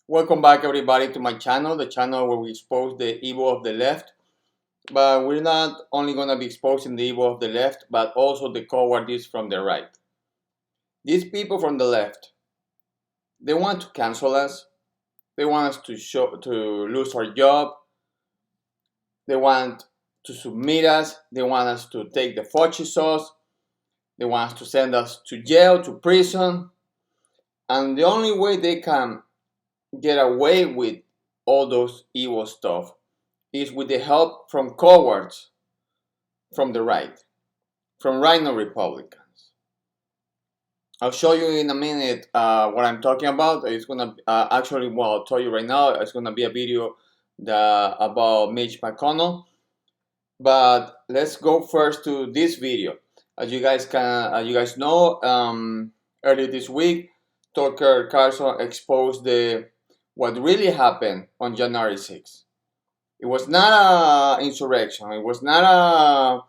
Welcome back, everybody, to my channel, the channel where we expose the evil of the left. But we're not only going to be exposing the evil of the left, but also the cowardice from the right. These people from the left, they want to cancel us. They want us to lose our job. They want to submit us. They want us to take the Fauci sauce. They want us to send us to jail, to prison. And the only way they can get away with all those evil stuff is with the help from cowards from the right, from rhino Republicans. I'll show you in a minute what I'm talking about. It's gonna actually, well, I'll tell you right now. It's gonna be a video about Mitch McConnell. But let's go first to this video. As you guys know, earlier this week, Tucker Carlson exposed what really happened on January 6th. It was not an insurrection. It was not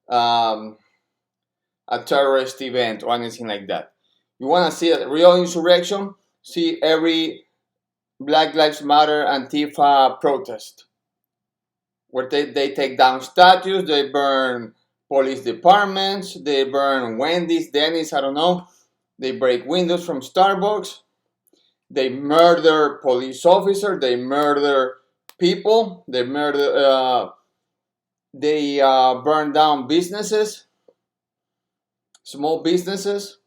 a terrorist event or anything like that. You want to see a real insurrection? See every Black Lives Matter Antifa protest, where they take down statues, they burn police departments, they burn Wendy's, Denny's, I don't know. They break windows from Starbucks. They murder police officers. They murder people. They burn down businesses, small businesses.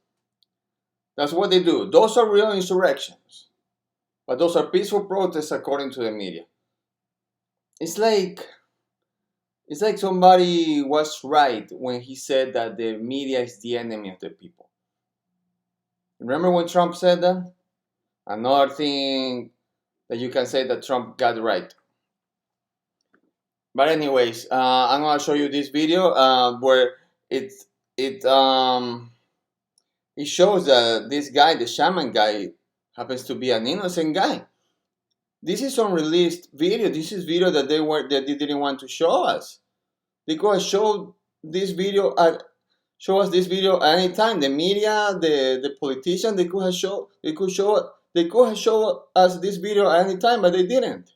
That's what they do. Those are real insurrections. But those are peaceful protests according to the media. It's like somebody was right when he said that the media is the enemy of the people. Remember when Trump said that? Another thing that you can say that Trump got right. But anyways, I'm gonna show you this video where it shows that this guy, the shaman guy, happens to be an innocent guy. This is unreleased video. This is video that they didn't want to show us. They could have showed this video show us this video at any time. The media, the politicians, they could have shown us this video at any time, but they didn't.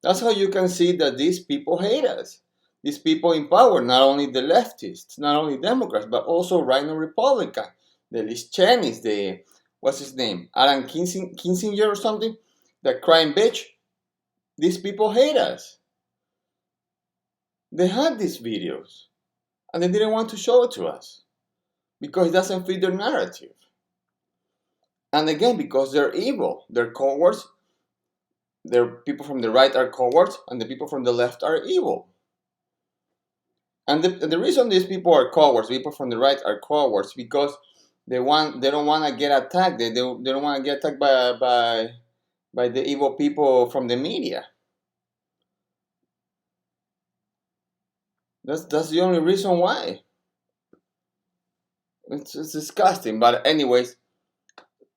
That's how you can see that these people hate us. These people in power, not only the leftists, not only Democrats, but also rhino Republican, the Liz Cheney's, what's his name, Alan Kinzinger or something, the crime bitch. These people hate us. They had these videos, and they didn't want to show it to us because it doesn't fit their narrative. And again, because they're evil, they're cowards. The people from the right are cowards, and the people from the left are evil. And the reason these people are cowards, people from the right are cowards, because they don't want to get attacked. They don't want to get attacked by the evil people from the media. That's the only reason why. It's disgusting. But anyways,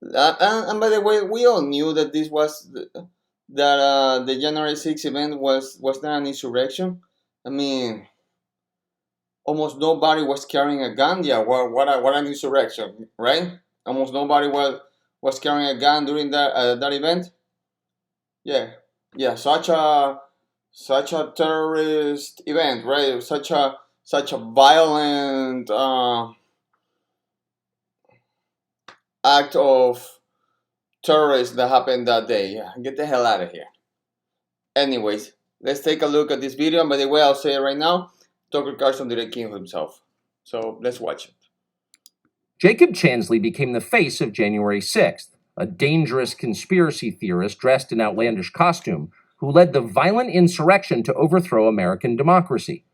and by the way, we all knew that this was the January 6th event was not an insurrection. I mean, almost nobody was carrying a gun. Yeah, what an insurrection, right? Almost nobody was carrying a gun during that event. Yeah, such a terrorist event, right? Such a violent act of terrorism that happened that day. Yeah, get the hell out of here. Anyways, let's take a look at this video. And by the way, I'll say it right now, Tucker Carlson didn't kill himself. So let's watch it. Jacob Chansley became the face of January 6th, a dangerous conspiracy theorist dressed in outlandish costume who led the violent insurrection to overthrow American democracy.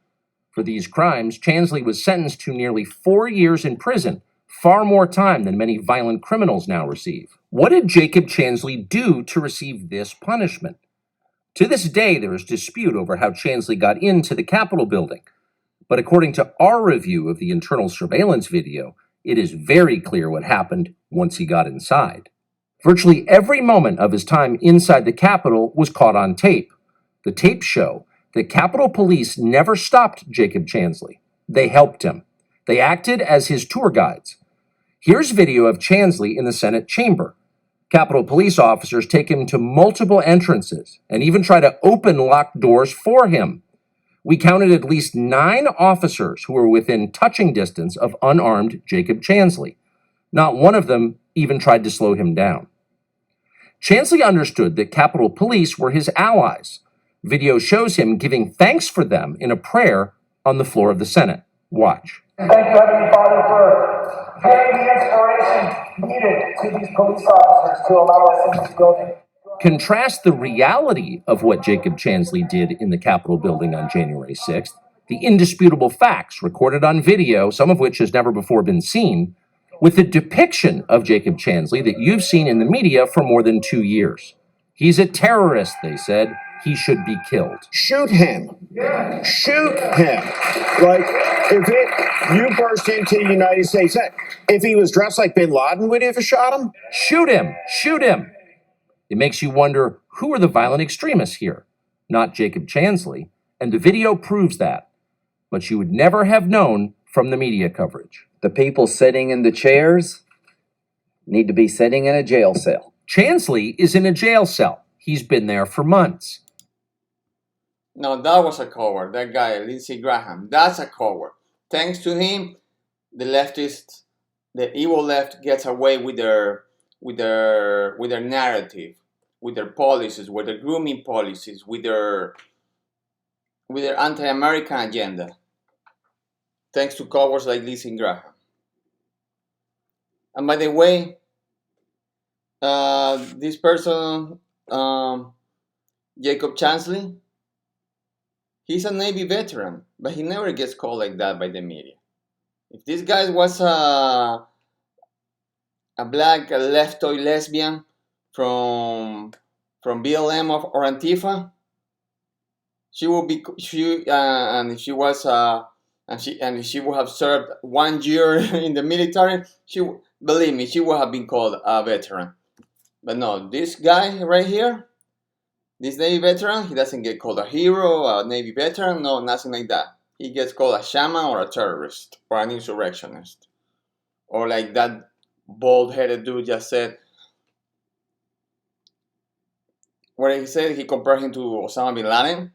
For these crimes, Chansley was sentenced to nearly 4 years in prison, far more time than many violent criminals now receive. What did Jacob Chansley do to receive this punishment? To this day, there is dispute over how Chansley got into the Capitol building. But according to our review of the internal surveillance video, it is very clear what happened once he got inside. Virtually every moment of his time inside the Capitol was caught on tape. The tapes show that Capitol Police never stopped Jacob Chansley. They helped him. They acted as his tour guides. Here's video of Chansley in the Senate chamber. Capitol Police officers take him to multiple entrances and even try to open locked doors for him. We counted at least 9 officers who were within touching distance of unarmed Jacob Chansley. Not one of them even tried to slow him down. Chansley understood that Capitol Police were his allies. Video shows him giving thanks for them in a prayer on the floor of the Senate. Watch. Thank you, Heavenly Father, for giving the inspiration needed to these police officers to allow us in this building. Contrast the reality of what Jacob Chansley did in the Capitol building on January 6th, the indisputable facts recorded on video, some of which has never before been seen, with the depiction of Jacob Chansley that you've seen in the media for more than 2 years. He's a terrorist, they said. He should be killed. Shoot him. Shoot him. Like, you burst into the United States, if he was dressed like bin Laden, would you have shot him? Shoot him. Shoot him. It makes you wonder, who are the violent extremists here? Not Jacob Chansley, and the video proves that. But you would never have known from the media coverage. The people sitting in the chairs need to be sitting in a jail cell. Chansley is in a jail cell. He's been there for months. No, that was a coward. That guy, Lindsey Graham, that's a coward. Thanks to him, the leftists, the evil left, gets away with their narrative, with their policies, with their grooming policies, with their anti-American agenda. Thanks to cowards like Lindsey Graham. And by the way, this person, Jacob Chansley, he's a Navy veteran, but he never gets called like that by the media. If this guy was a black leftoid lesbian from BLM or Antifa, she would be and if she was and she would have served 1 year in the military, believe me, she would have been called a veteran. But no, this guy right here, this Navy veteran, he doesn't get called a hero, a Navy veteran, no, nothing like that. He gets called a shaman or a terrorist or an insurrectionist. Or like that bald-headed dude just said, what he said, he compared him to Osama bin Laden.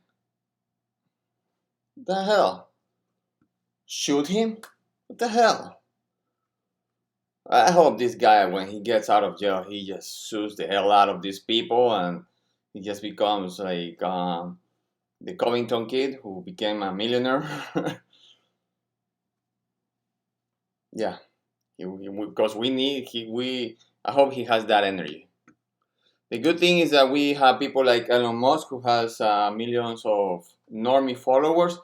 What the hell? Shoot him? What the hell? I hope this guy, when he gets out of jail, he just sues the hell out of these people and he just becomes like the Covington kid who became a millionaire. Yeah, because I hope he has that energy. The good thing is that we have people like Elon Musk, who has millions of normie followers,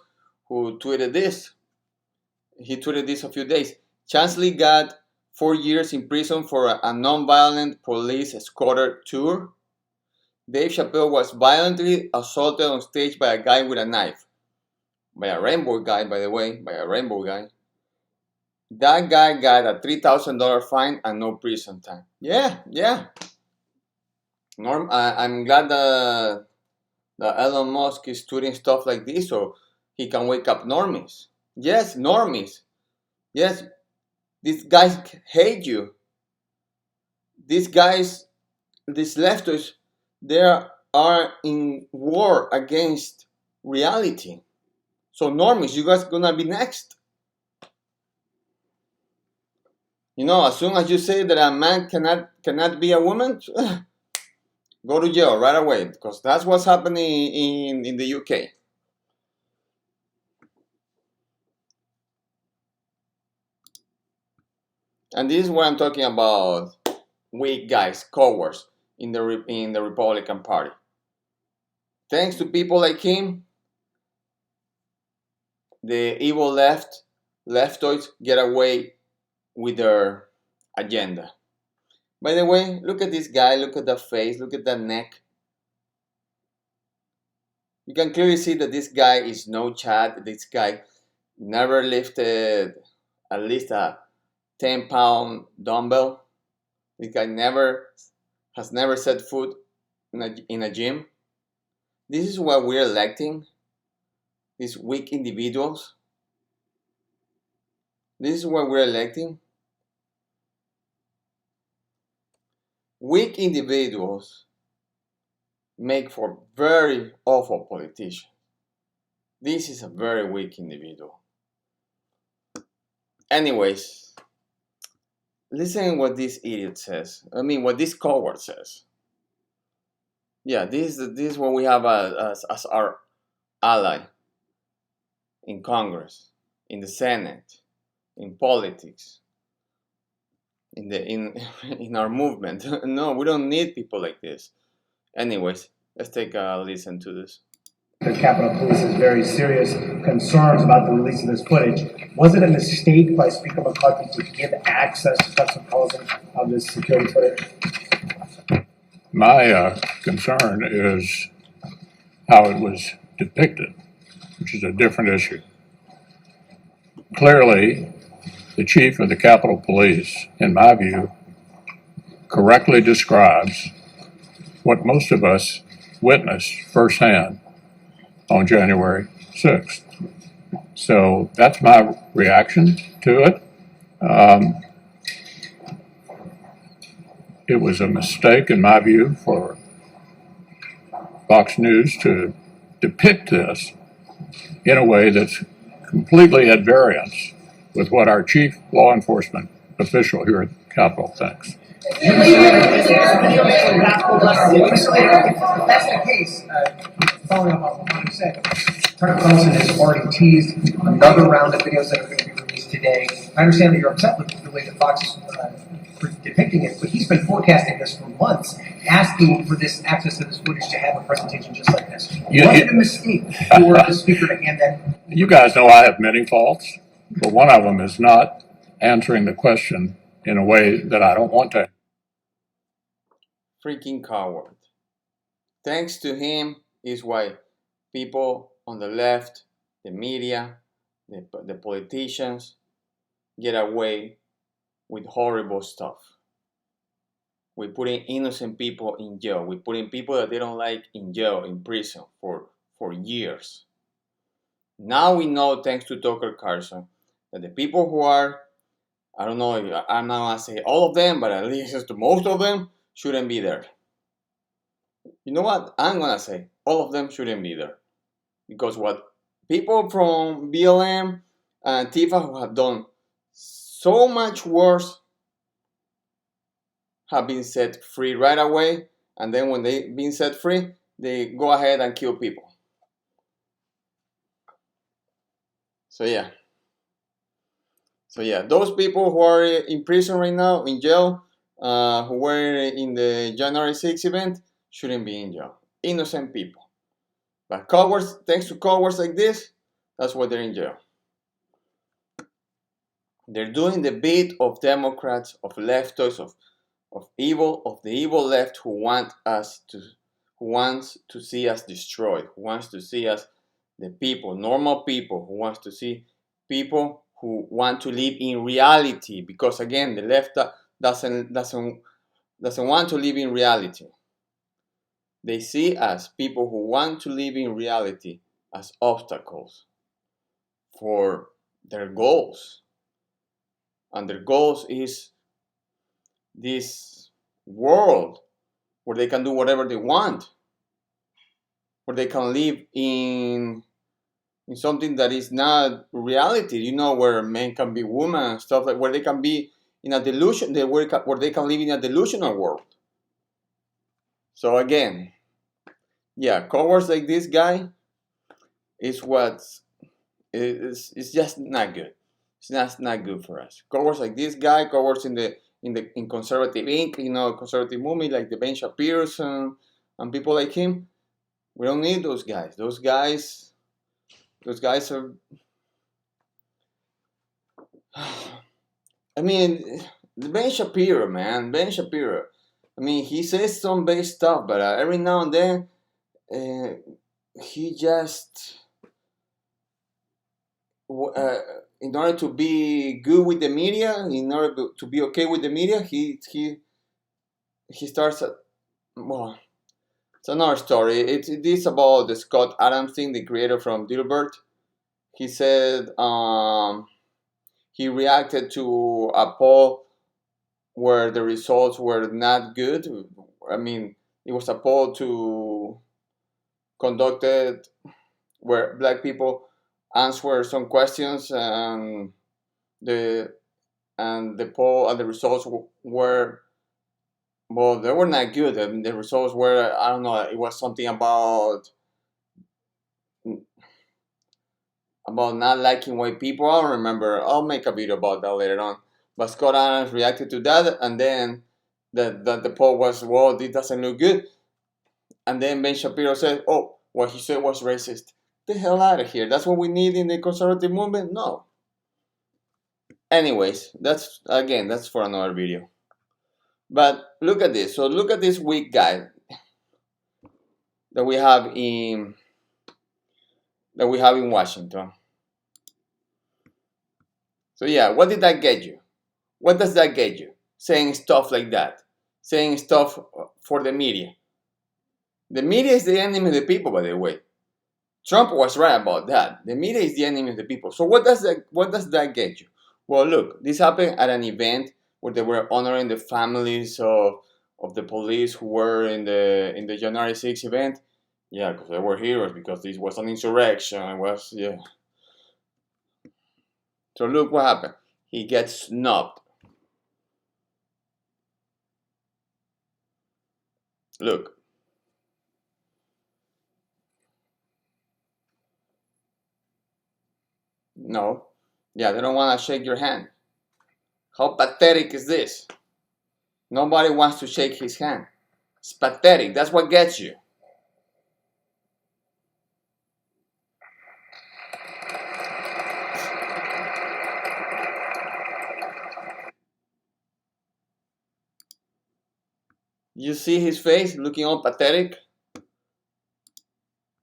who tweeted this. He tweeted this a few days. Chansley got 4 years in prison for a non-violent police escorted tour. Dave Chappelle was violently assaulted on stage by a guy with a knife. By a rainbow guy, by the way. By a rainbow guy. That guy got a $3,000 fine and no prison time. Yeah. I'm glad that Elon Musk is tweeting stuff like this so he can wake up normies. Yes, normies. Yes, these guys hate you. These leftists, they are in war against reality. So normies, you guys gonna be next. You know, as soon as you say that a man cannot be a woman, go to jail right away, because that's what's happening in the UK. And this is what I'm talking about: weak guys, cowards in the Republican Party. Thanks to people like him, the evil leftoids get away with their agenda. By the way, look at this guy, look at the face, look at the neck. You can clearly see that this guy is no Chad. This guy never lifted at least a 10-pound dumbbell. This guy has never set foot in a gym. This is what we're electing, these weak individuals. This is what we're electing. Weak individuals make for very awful politicians. This is a very weak individual. Anyways, listen what this idiot says. I mean, what this coward says. Yeah, this is what we have as our ally in Congress, in the Senate, in politics, in our movement. No, we don't need people like this. Anyways, let's take a listen to this. The Capitol Police has very serious concerns about the release of this footage. Was it a mistake by Speaker McCarthy to give access to President Carlson of this security footage? My concern is how it was depicted, which is a different issue. Clearly, the chief of the Capitol Police, in my view, correctly describes what most of us witnessed firsthand on January 6th. So that's my reaction to it. It was a mistake, in my view, for Fox News to depict this in a way that's completely at variance with what our chief law enforcement official here at the Capitol thinks. If that's the case, following up on what you said, Tucker Carlson has already teased another round of videos that are going to be released today. I understand that you're upset with the way that Fox is depicting it, but he's been forecasting this for months, asking for this access to this footage to have a presentation just like this. Was it a mistake for the speaker to hand that? You guys know I have many faults, but one of them is not answering the question in a way that I don't want to. Freaking coward. Thanks to him is why people on the left, the media, the politicians get away with horrible stuff. We're putting innocent people in jail. We're putting people that they don't like in jail, in prison for years. Now we know, thanks to Tucker Carlson, that the people who are, I don't know, I'm not going to say all of them, but at least to most of them, shouldn't be there. You know what? I'm going to say all of them shouldn't be there. Because what people from BLM and Tifa who have done so much worse have been set free right away, and then when they've been set free, they go ahead and kill people. So yeah, those people who are in prison right now, in jail, who were in the January 6th event, shouldn't be in jail. Innocent people. But cowards, thanks to cowards like this, that's why they're in jail. They're doing the bit of Democrats, of leftists, of the evil left who wants to see us destroyed, who wants to see us, the people, normal people, who wants to see people who want to live in reality. Because again, the left doesn't want to live in reality. They see us, people who want to live in reality, as obstacles for their goals. And their goals is this world where they can do whatever they want, where they can live in something that is not reality, where men can be women and stuff, like where they can be in a delusion, where they can live in a delusional world. So again, cowards like this guy is it's just not good. It's not good for us. Cowards like this guy, cowards in conservative ink, conservative movement like the Ben Shapiro's and people like him. We don't need those guys. Those guys are. I mean, Ben Shapiro, man, Ben Shapiro. I mean, he says some base stuff, but every now and then, he just. In order to be good with the media, in order to be okay with the media, he starts. Well, it's another story. It is about the Scott Adams thing, the creator from Dilbert. He said he reacted to a poll where the results were not good. I mean, it was a poll to conducted where black people answer some questions, and the the poll and the results were, well, they were not good. I mean, the results were, I don't know, it was something about not liking white people. I don't remember. I'll make a video about that later on. But Scott Adams reacted to that, and then the poll was, well, this doesn't look good. And then Ben Shapiro said, oh, what he said was racist. The hell out of here. That's what we need in the conservative movement? No. Anyways, that's for another video. But look at this. So look at this weak guy that we have in Washington. So yeah, what did that get you? What does that get you? Saying stuff like that. Saying stuff for the media. The media is the enemy of the people, by the way. Trump was right about that. The media is the enemy of the people. So what does that get you? Well, look, this happened at an event where they were honoring the families of the police who were in the January 6th event. Yeah, because they were heroes, because this was an insurrection. It was, yeah. So look what happened. He gets snubbed. Look. No. Yeah, they don't want to shake your hand. How pathetic is this? Nobody wants to shake his hand. It's pathetic. That's what gets you. You see his face looking all pathetic?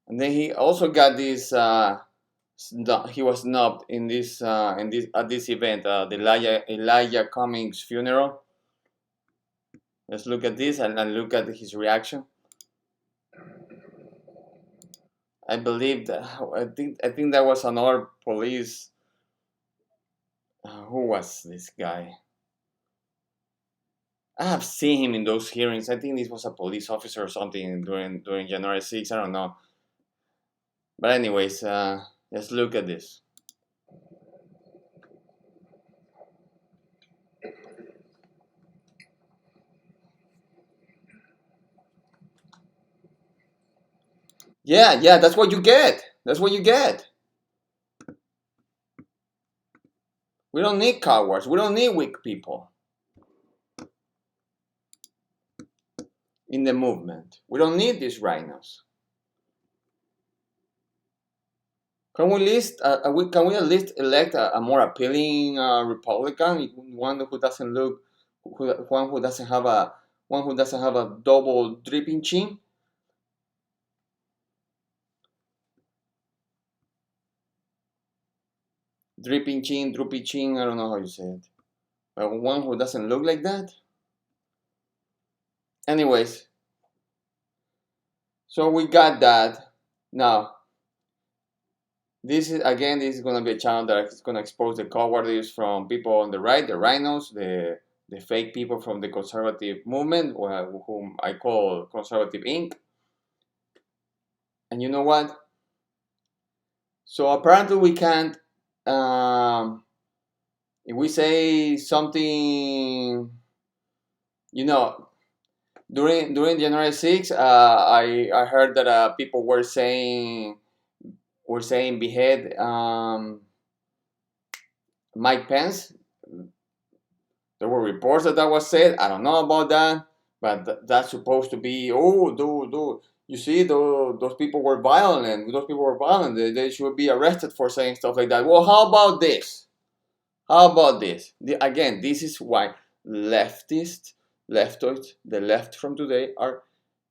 And then he also got this, he was snubbed in this at this event, the Elijah Cummings funeral. Let's look at this and look at his reaction. I believe that I think that was another police. Who was this guy? I have seen him in those hearings. I think this was a police officer or something during January 6th. I don't know. But anyways, let's look at this. Yeah, that's what you get. That's what you get. We don't need cowards. We don't need weak people in the movement. We don't need these rhinos. Can we at least elect a more appealing Republican, one who doesn't look, one who doesn't have a double dripping chin? Dripping chin, droopy chin, I don't know how you say it. But one who doesn't look like that? Anyways, so we got that. Now, this is going to be a channel that is going to expose the cowardice from people on the right, the rhinos, the fake people from the conservative movement, whom I call Conservative Inc. And you know what? So apparently we can't, if we say something, during January 6th, I heard that people were saying behead Mike Pence. There were reports that was said. I don't know about that, but that's supposed to be, you see, those people were violent. Those people were violent. They should be arrested for saying stuff like that. Well, how about this? Again, this is why leftoids, the left from today,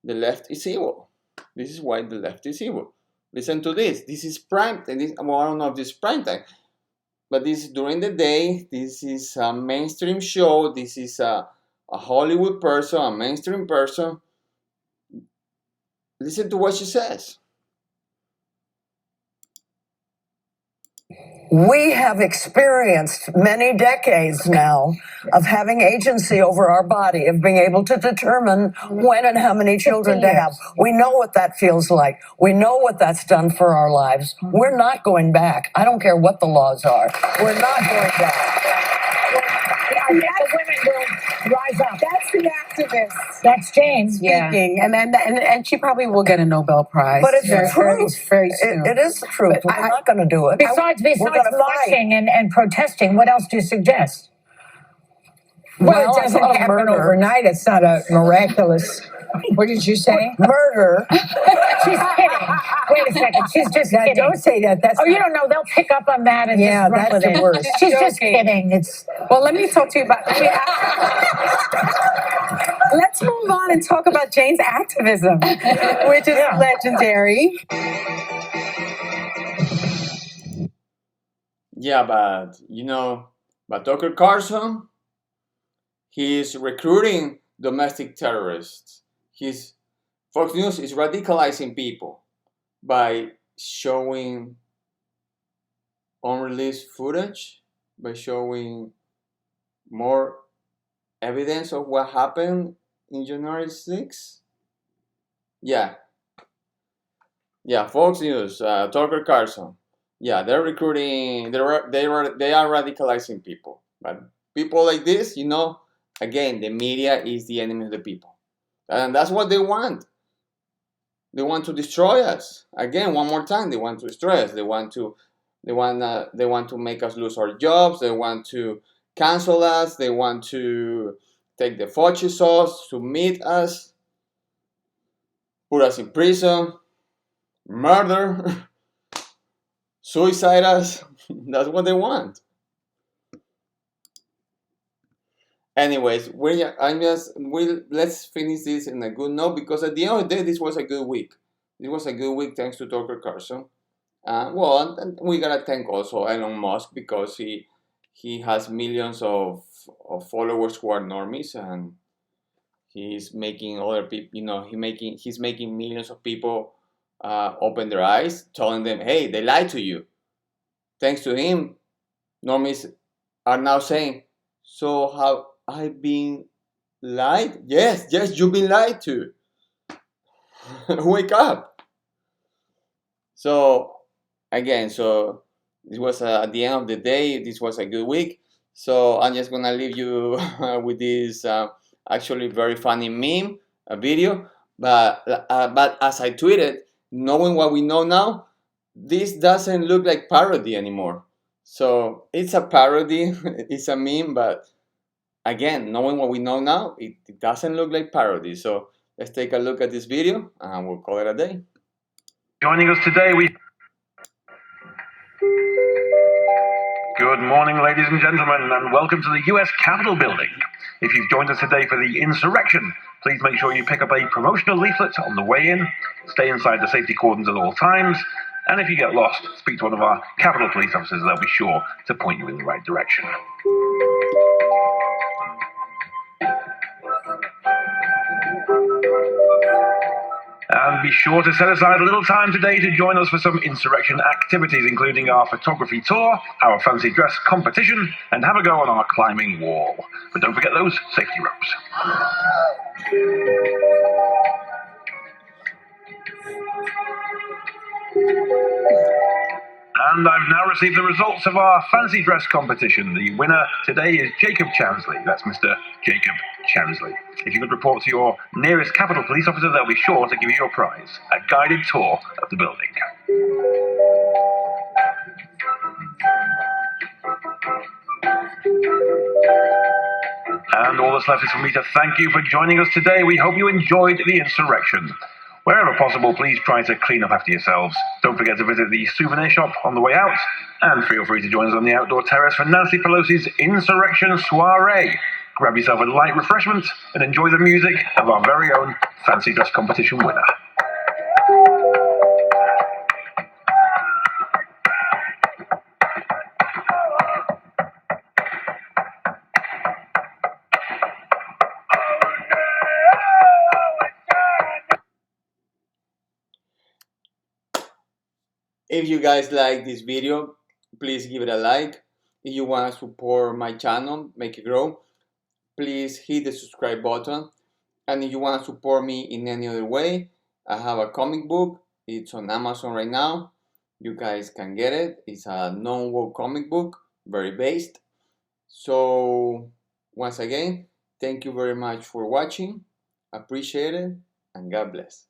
the left is evil. This is why the left is evil. Listen to this. This is prime time. I don't know if this is prime time, but this is during the day. This is a mainstream show. This is a Hollywood person, a mainstream person. Listen to what she says. We have experienced many decades now of having agency over our body, of being able to determine when and how many children to have. We know what that feels like. We know what that's done for our lives. We're not going back. I don't care what the laws are. We're not going back. I think the women will rise up. That's the activist. That's Jane Yeah. speaking, and she probably will get a Nobel Prize. But it's the truth. Very soon. It is the truth. We're not going to do it. Besides We're gonna marching and protesting, what else do you suggest? Well, it doesn't I thought happen murder. overnight. It's not a miraculous. What did you say? Murder. She's kidding. Wait a second. She's just kidding. Don't say that. That's you don't know. They'll pick up on that and just run that's with the it. worst. She's just kidding. Well, let me talk to you about. Let's move on and talk about Jane's activism, which is legendary. Yeah, but Tucker Carlson, he's recruiting domestic terrorists. Fox News is radicalizing people by showing unreleased footage, by showing more evidence of what happened in January 6th. Yeah, Fox News, Tucker Carlson. Yeah, they're recruiting. They are radicalizing people. But people like this, again, the media is the enemy of the people, and that's what they want. They want to destroy us. Again, one more time, they want to destroy us. They want to make us lose our jobs. They want to cancel us. They want to take the Fauci sauce to meet us, put us in prison, murder, suicide us. That's what they want. Anyways, let's finish this in a good note, because at the end of the day, this was a good week. It was a good week thanks to Tucker Carlson. And we gotta thank also Elon Musk, because he has millions of followers who are normies, and he's making other people, he's making millions of people open their eyes, telling them, hey, they lied to you. Thanks to him, normies are now saying, so have I been lied? Yes, you've been lied to. Wake up. So again, this was at the end of the day, this was a good week. So I'm just gonna leave you with this actually very funny meme, a video. But as I tweeted, knowing what we know now, this doesn't look like parody anymore. So it's a parody, it's a meme, but again, knowing what we know now, it doesn't look like parody. So let's take a look at this video and we'll call it a day. Joining us today, Good morning, ladies and gentlemen, and welcome to the U.S. Capitol building. If you've joined us today for the insurrection, please make sure you pick up a promotional leaflet on the way in, stay inside the safety cordons at all times, and if you get lost, speak to one of our Capitol police officers. They'll be sure to point you in the right direction. And be sure to set aside a little time today to join us for some insurrection activities, including our photography tour, our fancy dress competition, and have a go on our climbing wall. But don't forget those safety ropes. And I've now received the results of our fancy dress competition. The winner today is Jacob Chansley. That's Mr. Jacob Chansley. If you could report to your nearest Capitol police officer, they'll be sure to give you your prize, a guided tour of the building. And all that's left is for me to thank you for joining us today. We hope you enjoyed the insurrection. Wherever possible, please try to clean up after yourselves. Don't forget to visit the souvenir shop on the way out, and feel free to join us on the outdoor terrace for Nancy Pelosi's Insurrection Soiree. Grab yourself a light refreshment and enjoy the music of our very own fancy dress competition winner. If you guys like this video, please give it a like. If you want to support my channel, make it grow, please hit the subscribe button. And if you want to support me in any other way, I have a comic book. It's on Amazon right now. You guys can get it. It's a non-woke comic book, very based. So once again, thank you very much for watching. Appreciate it, and God bless.